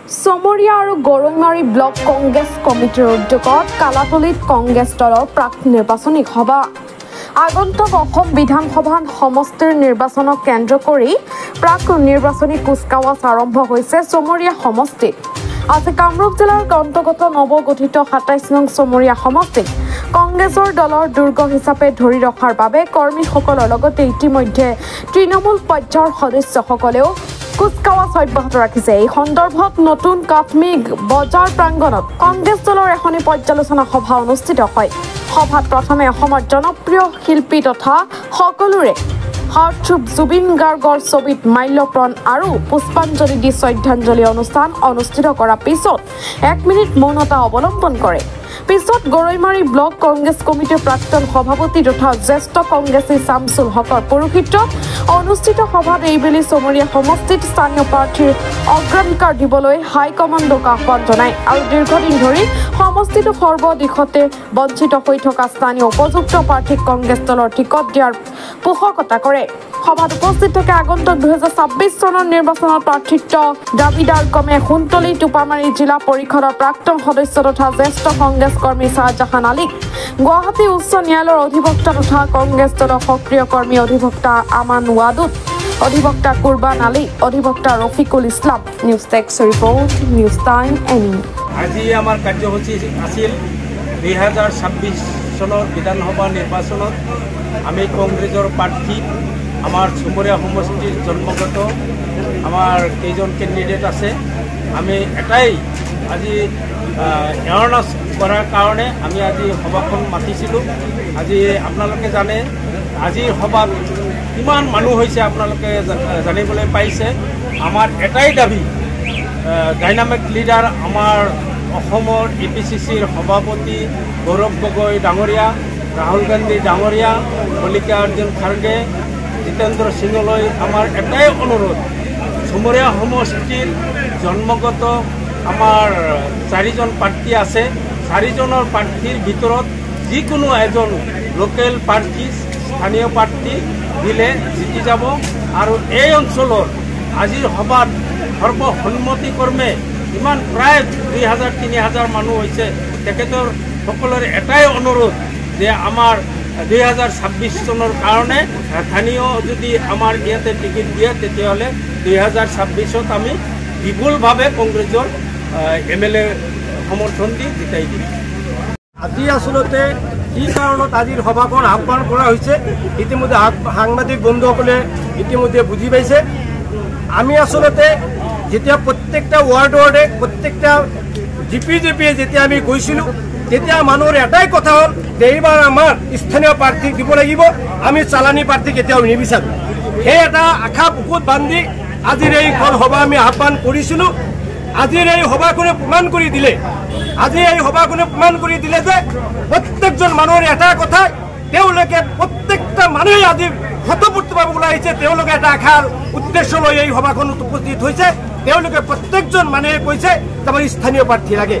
চমৰীয়া আৰু গৰৈমাৰী ব্লক কংগ্ৰেছ কমিটিৰ উদ্যোগত কালাতলীত কংগ্ৰেছ দলৰ প্ৰাক নিৰ্বাচনী সভা। আগন্তুক অসম বিধানসভা সমষ্টিৰ নিৰ্বাচনক কেন্দ্ৰ কৰি প্ৰাক নিৰ্বাচনী কুচকাৱাজ আৰম্ভ হৈছে চমৰীয়া সমষ্টিত। আজি কামৰূপ জিলাৰ অন্তৰ্গত নৱগঠিত ২৭ নং চমৰীয়া সমষ্টিত কংগ্ৰেছৰ দলৰ দুৰ্গ হিচাপে ধৰি ৰখাৰ বাবে কৰ্মীসকলৰ লগতে ইতিমধ্যে তৃণমূল পৰ্যায়ৰ সদস্যসকলেও কুচকাৱাজ অব্যাহত ৰাখিছে। এই সন্দৰ্ভত নতুন কাটমি বজাৰ প্ৰাংগণত কংগ্ৰেছ দলৰ এখনি পৰ্যালোচনা সভা অনুষ্ঠিত হয়। সভাত প্ৰথমে অসমৰ জনপ্ৰিয় শিল্পী তথা সকলোৰে হাৰ্টথ্ৰব জুবিন গাৰ্গৰ ছবিত মাল্যৰ্পণ আৰু পুষ্পাঞ্জলি দি শ্ৰদ্ধাঞ্জলি অনুষ্ঠান অনুষ্ঠিত কৰাৰ পিছত ১ মিনিট মৌনতা অৱলম্বন কৰে। পিছত গৰৈমাৰী ব্লক কংগ্ৰেছ কমিটিৰ প্ৰাক্তন সভাপতি তথা জ্যেষ্ঠ কংগ্ৰেছী শামছুল হকৰ পৌৰোহিত্যত অনুষ্ঠিত সভাত এইবেলি চমৰীয়া সমষ্টিত স্থানীয় প্ৰাৰ্থীৰ অগ্ৰাধিকাৰ দিবলৈ হাইকমাণ্ডক আহ্বান জনায় আৰু দীৰ্ঘদিন ধৰি সমষ্টিটো সৰ্বদিশতে বঞ্চিত হৈ থকা স্থানীয় উপযুক্ত প্ৰাৰ্থীক কংগ্ৰেছ দলৰ টিকট দিয়াৰ পোষকতা কৰে। সভাত উপস্থিত থাকে আগন্তুক ২০২৬ চনৰ নিৰ্বাচনত প্ৰাৰ্থিত্ব দাবীদাৰ ক্ৰমে সোণতলী টোপামাৰী জিলা পৰিষদৰ প্ৰাক্তন সদস্য তথা জ্যেষ্ঠ কংগ্ৰেছ কৰ্মী শ্বাহজাহান আলী, গুৱাহাটী উচ্চ ন্যায়ালয়ৰ অধিবক্তা তথা কংগ্ৰেছ দলৰ সক্ৰিয় কৰ্মী অধিবক্তা আমান ৱাদুদ, অধিবক্তা কুৰবান আলী, অধিবক্তা Rafiqul Islam. News text report, news time এনি। আজি আমাৰ কাৰ্যসূচী আছিল ২০২৬ চনৰ বিধানসভা নিৰ্বাচনত আমি কংগ্ৰেছৰ প্ৰাৰ্থী আমাৰ চমৰীয়া সমষ্টিৰ জন্মগত আমাৰ কেইজন কেণ্ডিডেট আছে। আমি এটাই আজি এৱাৰনেছ কৰাৰ কাৰণে আমি আজি সভাখন মাতিছিলোঁ। আজি আপোনালোকে জানে আজিৰ সভাত কিমান মানুহ হৈছে আপোনালোকে জানিবলৈ পাইছে। আমাৰ এটাই দাবী, ডাইনামিক লিডাৰ আমাৰ অসমৰ APCCৰ সভাপতি গৌৰৱ গগৈ ডাঙৰীয়া, ৰাহুল গান্ধী ডাঙৰীয়া, মল্লিকাৰ্জুন খাৰ্গে, জিতেন্দ্ৰ সিঙলৈ আমাৰ এটাই অনুৰোধ, চমৰীয়া সমষ্টিৰ জন্মগত আমাৰ ৪জন প্ৰাৰ্থী আছে। ৪জনৰ প্ৰাৰ্থীৰ ভিতৰত যিকোনো এজন লোকেল প্ৰাৰ্থী, স্থানীয় প্ৰাৰ্থী দিলে জিতি যাব। আৰু এই অঞ্চলৰ আজিৰ সভাত সৰ্বসন্মতিক্ৰমে ইমান প্ৰায় ২০০০-৩০০০ মানুহ হৈছে। তেখেতৰ সকলোৰে এটাই অনুৰোধ যে আমাৰ ২০২৬ চনৰ কাৰণে স্থানীয় যদি আমাৰ ইয়াতে টিকেট দিয়ে তেতিয়াহ'লে ২০২৬ত আমি বিপুলভাৱে কংগ্ৰেছৰ MLA সমৰ্থন দি জিতাই দিম। আজি আচলতে কি কাৰণত আজিৰ সভাখন আহ্বান কৰা হৈছে ইতিমধ্যে সাংবাদিক বন্ধুসকলে ইতিমধ্যে বুজি পাইছে। আমি আচলতে যেতিয়া প্ৰত্যেকটা ৱাৰ্ডে প্ৰত্যেকটা জিপিয়ে যেতিয়া আমি গৈছিলোঁ তেতিয়া মানুহৰ এটাই কথা হ'ল যে এইবাৰ আমাৰ স্থানীয় প্ৰাৰ্থীক দিব লাগিব, আমি চালানী প্ৰাৰ্থী কেতিয়াও নিবিচাৰোঁ। সেই এটা আশা বুকুত বান্ধি আজিৰ এইখন সভা আমি আহ্বান কৰিছিলোঁ। আজিৰ এই সভাখনে প্ৰমাণ কৰি দিলে যে প্ৰত্যেকজন মানুহৰ এটা কথা, তেওঁলোকে প্ৰত্যেকটা মানুহে আজি স্বতঃস্ফূৰ্তভাৱে ওলাই আহিছে। তেওঁলোকে এটা আশাৰ উদ্দেশ্য লৈ এই সভাখনত উপস্থিত হৈছে। তেওঁলোকে প্ৰত্যেকজন মানুহে কৈছে যে আমাৰ স্থানীয় প্ৰাৰ্থী লাগে।